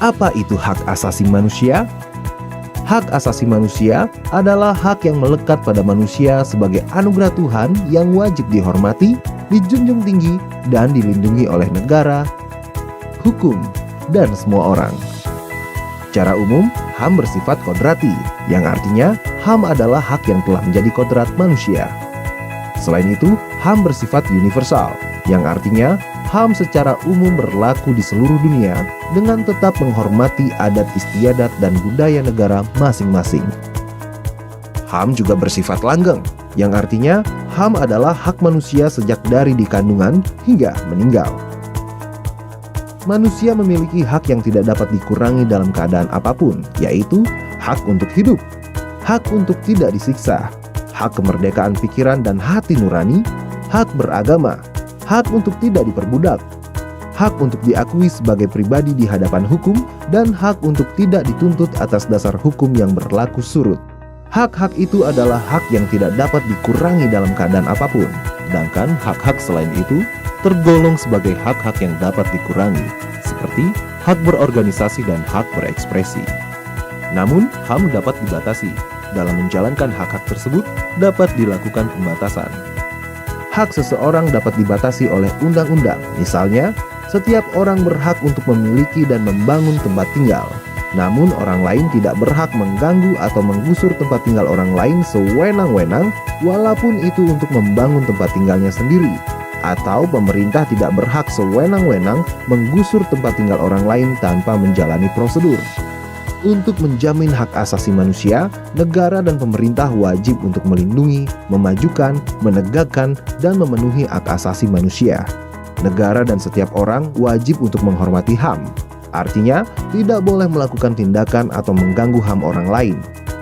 Apa itu hak asasi manusia? Hak asasi manusia adalah hak yang melekat pada manusia sebagai anugerah Tuhan yang wajib dihormati, dijunjung tinggi, dan dilindungi oleh negara, hukum, dan semua orang. Secara umum, HAM bersifat kodrati, yang artinya HAM adalah hak yang telah menjadi kodrat manusia. Selain itu, HAM bersifat universal, yang artinya HAM secara umum berlaku di seluruh dunia dengan tetap menghormati adat istiadat dan budaya negara masing-masing. HAM juga bersifat langgeng, yang artinya HAM adalah hak manusia sejak dari dikandungan hingga meninggal. Manusia memiliki hak yang tidak dapat dikurangi dalam keadaan apapun, yaitu hak untuk hidup, hak untuk tidak disiksa, hak kemerdekaan pikiran dan hati nurani, hak beragama, hak untuk tidak diperbudak, hak untuk diakui sebagai pribadi di hadapan hukum, dan hak untuk tidak dituntut atas dasar hukum yang berlaku surut. Hak-hak itu adalah hak yang tidak dapat dikurangi dalam keadaan apapun, sedangkan hak-hak selain itu tergolong sebagai hak-hak yang dapat dikurangi, seperti hak berorganisasi dan hak berekspresi. Namun, HAM dapat dibatasi. Dalam menjalankan hak-hak tersebut, dapat dilakukan pembatasan. Hak seseorang dapat dibatasi oleh undang-undang. Misalnya, setiap orang berhak untuk memiliki dan membangun tempat tinggal. Namun orang lain tidak berhak mengganggu atau menggusur tempat tinggal orang lain sewenang-wenang, walaupun itu untuk membangun tempat tinggalnya sendiri. Atau pemerintah tidak berhak sewenang-wenang menggusur tempat tinggal orang lain tanpa menjalani prosedur. Untuk menjamin hak asasi manusia, negara dan pemerintah wajib untuk melindungi, memajukan, menegakkan, dan memenuhi hak asasi manusia. Negara dan setiap orang wajib untuk menghormati HAM. Artinya, tidak boleh melakukan tindakan atau mengganggu HAM orang lain.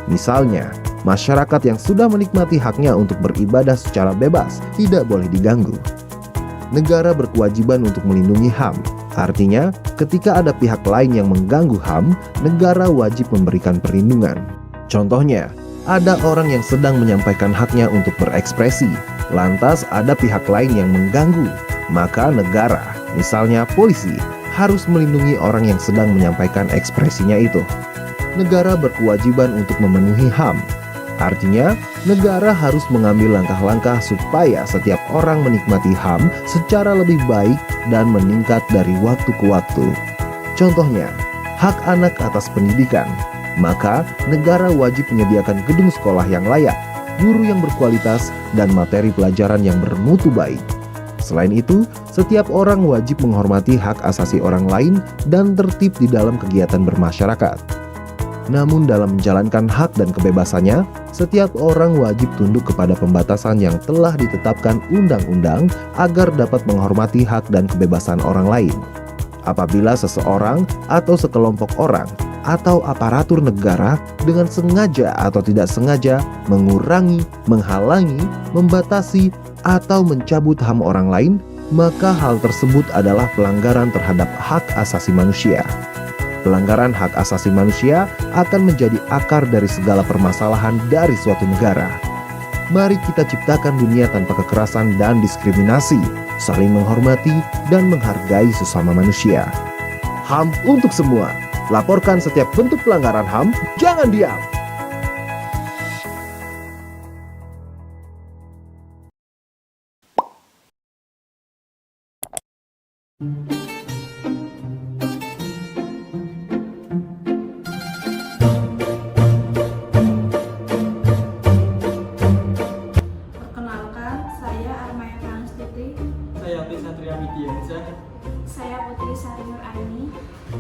Misalnya, masyarakat yang sudah menikmati haknya untuk beribadah secara bebas tidak boleh diganggu. Negara berkewajiban untuk melindungi HAM. Artinya, ketika ada pihak lain yang mengganggu HAM, negara wajib memberikan perlindungan. Contohnya, ada orang yang sedang menyampaikan haknya untuk berekspresi, lantas ada pihak lain yang mengganggu, maka negara, misalnya polisi, harus melindungi orang yang sedang menyampaikan ekspresinya itu. Negara berkewajiban untuk memenuhi HAM. Artinya, negara harus mengambil langkah-langkah supaya setiap orang menikmati HAM secara lebih baik dan meningkat dari waktu ke waktu. Contohnya, hak anak atas pendidikan. Maka, negara wajib menyediakan gedung sekolah yang layak, guru yang berkualitas, dan materi pelajaran yang bermutu baik. Selain itu, setiap orang wajib menghormati hak asasi orang lain dan tertib di dalam kegiatan bermasyarakat. Namun dalam menjalankan hak dan kebebasannya, setiap orang wajib tunduk kepada pembatasan yang telah ditetapkan undang-undang agar dapat menghormati hak dan kebebasan orang lain. Apabila seseorang atau sekelompok orang atau aparatur negara dengan sengaja atau tidak sengaja mengurangi, menghalangi, membatasi, atau mencabut HAM orang lain, maka hal tersebut adalah pelanggaran terhadap hak asasi manusia. Pelanggaran hak asasi manusia akan menjadi akar dari segala permasalahan dari suatu negara. Mari kita ciptakan dunia tanpa kekerasan dan diskriminasi, saling menghormati dan menghargai sesama manusia. HAM untuk semua. Laporkan setiap bentuk pelanggaran HAM, jangan diam. Perkenalkan, saya Armaya Pranustuti. Saya Satria Widiansa. Saya Putri Sari Nur Aini.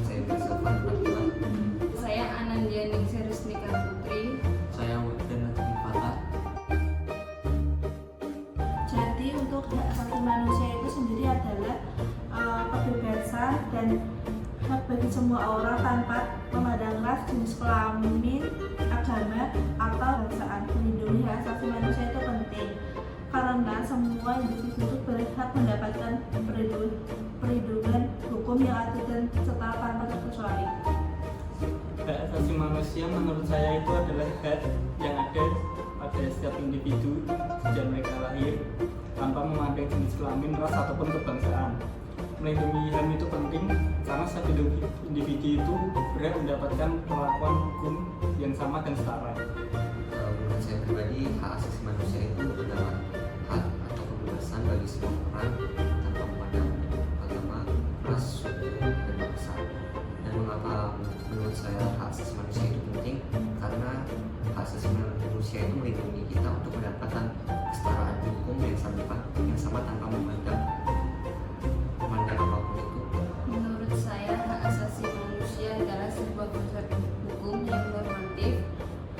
Saya Bisa Fatwa. Saya Anandia Ningsih Rusmika Putri. Saya Wahdan Nathan Fatah. Jadi untuk hak asasi manusia itu sendiri adalah kebebasan dan hak bagi semua orang tanpa memandang ras, jenis kelamin, agama, atau bangsaan. Melindungi hak asasi manusia itu penting karena semua individu itu berhak mendapatkan perlindungan hukum yang adil dan setara tanpa terkecuali. Hak asasi manusia menurut saya itu adalah hak yang ada pada setiap individu sejak mereka lahir tanpa memandang jenis kelamin, ras, ataupun kebangsaan. melindungi HAM itu penting karena setiap individu itu berhak mendapatkan perlakuan hukum yang sama dan setara. Menurut saya pribadi, hak asasi manusia itu adalah hak atau kebebasan bagi semua orang tanpa memandang agama, ras, suku, dan bangsa. Dan mengapa menurut saya hak asasi manusia itu penting? Karena hak asasi manusia itu melindungi kita untuk mendapatkan kesetaraan hukum yang sama tanpa memandang apapun itu. Menurut saya, hak asasi manusia adalah sebuah konsep hukum yang normatif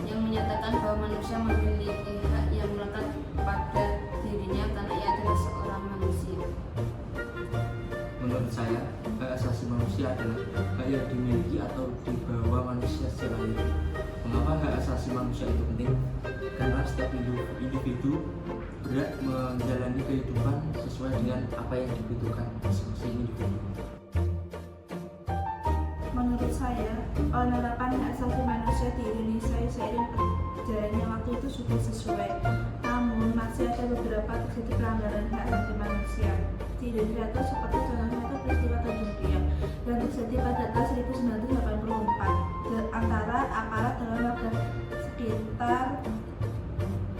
yang menyatakan bahwa manusia memiliki hak yang melekat pada dirinya karena ia adalah seorang manusia. Menurut saya, hak asasi manusia adalah hak yang dimiliki atau dibawa manusia secara hidup. Mengapa hak asasi manusia itu penting? Karena setiap individu berhak menjalani kehidupan sesuai dengan apa yang dibutuhkan masing-masing individu. Menurut saya, penerapan hak asasi manusia di Indonesia seiring berjalannya waktu itu sudah sesuai. Namun masih ada beberapa terjadi pelanggaran hak asasi manusia di Indonesia itu, seperti contohnya itu peristiwa Tanjung Priok yang terjadi pada tahun 1984 antara aparat dalam warga sekitar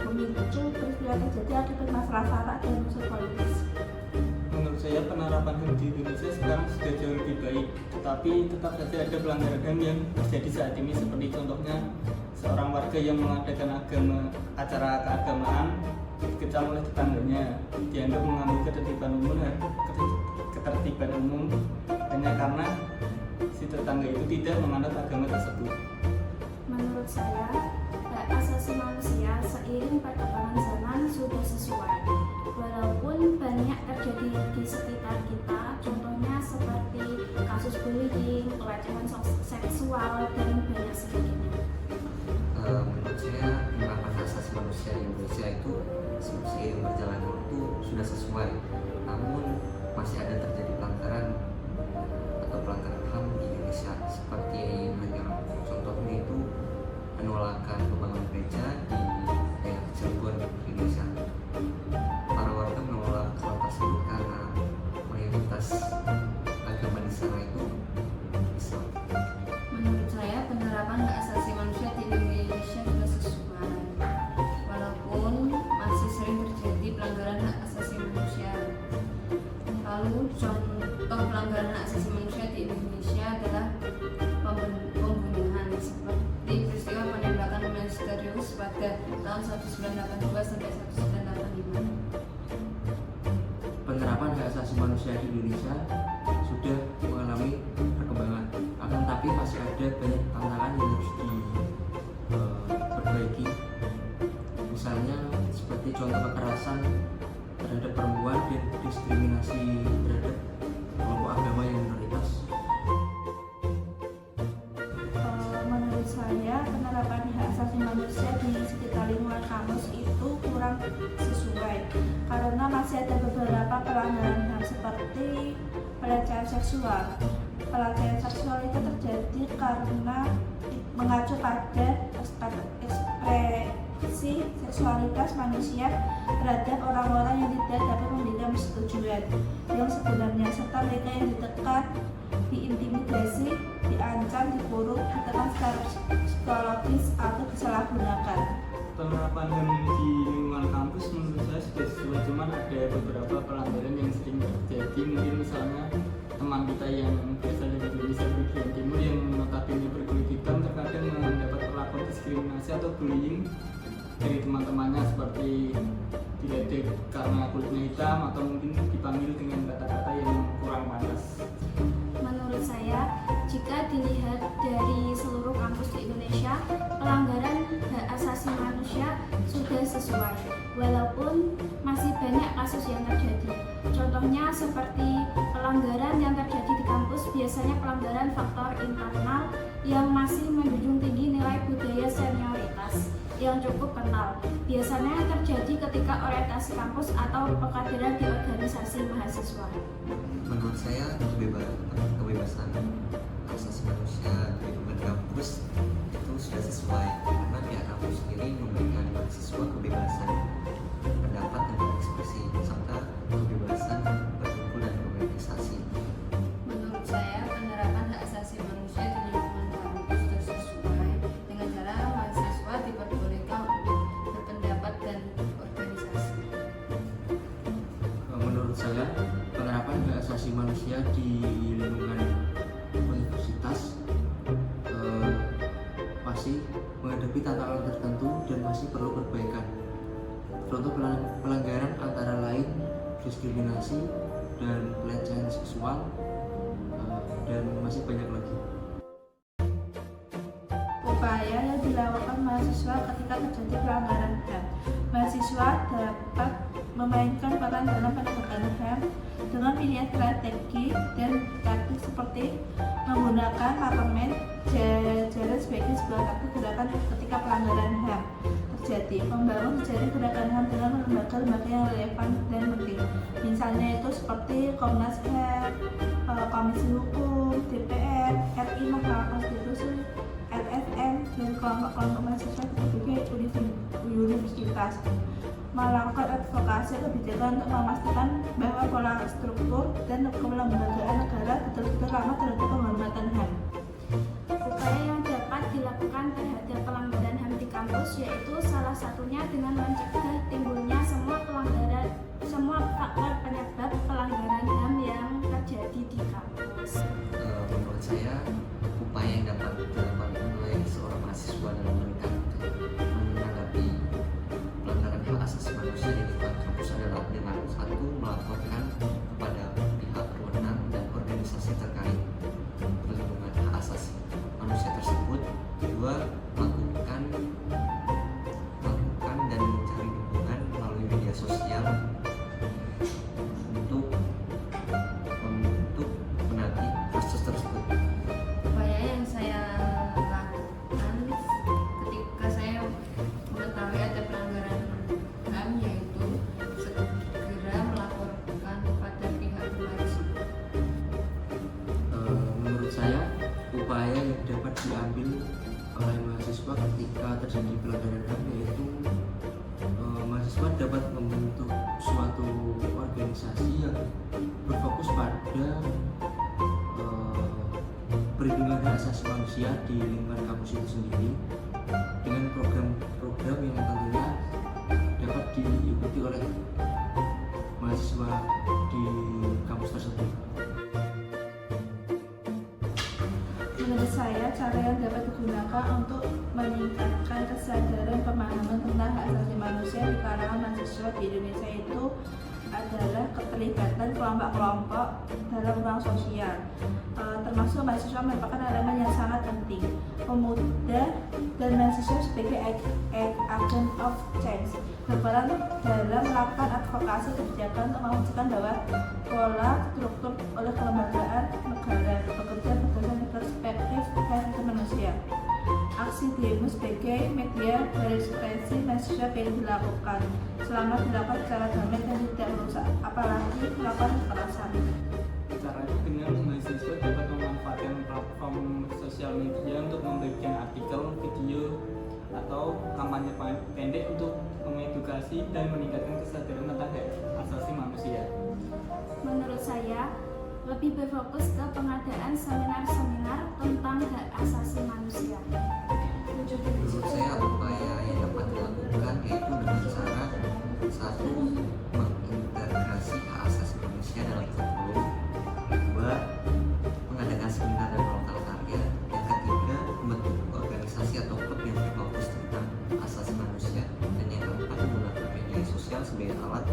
memicu peristiwa terjadi akibat masalah sara dan unsur politis. Menurut saya penerapan HAM di Indonesia sekarang sudah jauh lebih baik, tetapi tetap saja ada pelanggaran HAM yang terjadi saat ini, seperti contohnya seorang warga yang mengadakan acara keagamaan dikecam oleh tetangganya, dianggap mengambil ketertiban umum hanya karena si tetangga itu tidak menganut agama tersebut. Menurut saya, hak asasi manusia seiring perkembangan zaman sudah sesuai. Walaupun banyak terjadi di sekitar kita, contohnya seperti kasus bullying, pelecehan seksual, dan banyak sebagainya. Menurut saya, penerapan hak asasi manusia di Indonesia itu seiring berjalannya waktu sudah sesuai. Namun masih ada terjadi pelanggaran atau pelanggaran HAM di Indonesia, seperti contohnya itu penolakan pembangunan gereja di daerah Cilegon di Indonesia. Para warga menolak hal tersebut karena mayoritas agama di sana itu Islam. Menurut saya, penerapan hak asasi manusia di Indonesia sudah sesuai. Walaupun masih sering terjadi pelanggaran hak asasi manusia. Lalu contoh pelanggaran hak asasi manusia di Indonesia adalah pembunuhan, seperti peristiwa penembakan misterius pada tahun 1982 sampai 1985. Penerapan hak asasi manusia di Indonesia sudah mengalami perkembangan, akan tapi masih ada banyak tantangan yang harus diperbaiki. Misalnya seperti contoh kekerasan terhadap perempuan dan diskriminasi terhadap kelompok agama yang minoritas. Menurut saya, penerapan hak asasi manusia di sekitar lingkungan kampus itu kurang sesuai karena masih ada beberapa pelanggaran HAM seperti pelecehan seksual. Pelecehan seksual itu terjadi karena mengacu pada ekspresi seksualitas manusia terhadap orang-orang yang tidak dapat memberikan persetujuan yang sebenarnya, serta mereka yang ditekan, diintimidasi, diancam, dikurung, ditekan secara psikologis atau disalahgunakan. Penerapan HAM di lingkungan kampus menurut saya sudah sesuai, cuman ada beberapa pelanggaran yang sering terjadi. Mungkin misalnya teman kita yang biasanya di Indonesia bagian timur yang notabene berkulit hitam terkadang mendapat perlakuan diskriminasi atau bullying dari teman-temannya, seperti diledek karena kulitnya hitam atau mungkin dipanggil dengan kata-kata yang kurang panas. Menurut saya, jika dilihat dari seluruh kampus di Indonesia, pelanggaran hak asasi manusia sudah sesuai, walaupun masih banyak kasus yang terjadi. Contohnya seperti pelanggaran yang terjadi di kampus, biasanya pelanggaran faktor internal yang masih menjunjung tinggi nilai budaya senioritas yang cukup kental. Biasanya terjadi ketika orientasi kampus atau pengkaderan di organisasi mahasiswa. Menurut saya, kebebasan asasi manusia di lingkungan kampus itu sudah sesuai karena pihak kampus sendiri memberikan mahasiswa kebebasan pendapat dan berekspresi serta kebebasan berkumpul dan berorganisasi. manusia di lingkungan universitas masih menghadapi tantangan tertentu dan masih perlu perbaikan. Contoh pelanggaran antara lain diskriminasi dan pelecehan seksual, dan masih banyak lagi. Upaya yang dilakukan mahasiswa ketika terjadi pelanggaran HAM. Mahasiswa dapat memainkan peran dalam penegakan HAM dengan pilihan strategi dan taktik seperti menggunakan parlemen jajaran sebagai sebuah taktik gerakan ketika pelanggaran HAM terjadi, membangun jejaring gerakan HAM dengan lembaga-lembaga yang relevan dan penting. Misalnya itu seperti Komnas HAM, Komisi Hukum, DPR, RI, Mahkamah Konstitusi, LSM, dan kelompok-kelompok mahasiswa di berbagai universitas, melakukan advokasi kebijakan untuk memastikan bahwa pola struktur dan kelembagaan negara betul-betul ramah terhadap penghormatan HAM. Upaya yang dapat dilakukan terhadap pelanggaran HAM di kampus yaitu salah satunya dengan mencegah timbulnya semua faktor penyebab pelanggaran HAM yang terjadi di kampus. Menurut saya, upaya yang dapat dilakukan oleh seorang mahasiswa dalam menghadapi pelanggaran hak asasi manusia di lingkungan kampus adalah dengan satu, melaporkan kepada pihak berwenang dan organisasi terkait perlindungan hak asasi manusia tersebut. Dua, melakukan dan mencari dukungan melalui media sosial untuk menagih kasus tersebut. Upaya yang saya lakukan ketika saya mengetahui ada pelanggaran HAM yaitu segera melaporkan kepada pihak berwajib. Menurut saya, upaya yang dapat diambil oleh mahasiswa ketika terjadi pelanggaran HAM yaitu mahasiswa dapat membentuk suatu organisasi yang berfokus pada perlindungan hak asasi manusia di lingkungan kampus itu sendiri dengan program-program yang tentunya dapat diikuti oleh mahasiswa di kampus tersebut. Menurut saya, cara yang dapat digunakan untuk meningkatkan kesadaran pemahaman tentang hak asasi manusia di kalangan mahasiswa di Indonesia itu adalah keterlibatan kelompok-kelompok dalam ruang sosial, termasuk mahasiswa merupakan elemen yang sangat penting. Pemuda dan mahasiswa sebagai agent of change berperan dalam melakukan advokasi kebijakan untuk memastikan bahwa pola struktur oleh kelembagaan negara bekerja berdasarkan perspektif hak asasi manusia. Aksi demo sebagai media berekspresi mahasiswa yang dilakukan selama dilakukan secara damai dan tidak merusak, apalagi melakukan kekerasan. Caranya dengan mahasiswa dapat memanfaatkan platform sosial media untuk membagikan artikel, video, atau kampanye pendek untuk mengedukasi dan meningkatkan kesadaran tentang hak asasi manusia. Menurut saya, lebih berfokus ke pengadaan seminar-seminar tentang hak asasi manusia. Menurut saya, upaya yang dapat dilakukan yaitu dengan cara satu, mengintegrasi hak asasi manusia dalam kurikulum. Dua, mengadakan seminar dan melakukan karya. Yang ketiga, membentuk organisasi atau klub yang berfokus tentang asasi manusia. Dan yang keempat, menggunakan media sosial sebagai alat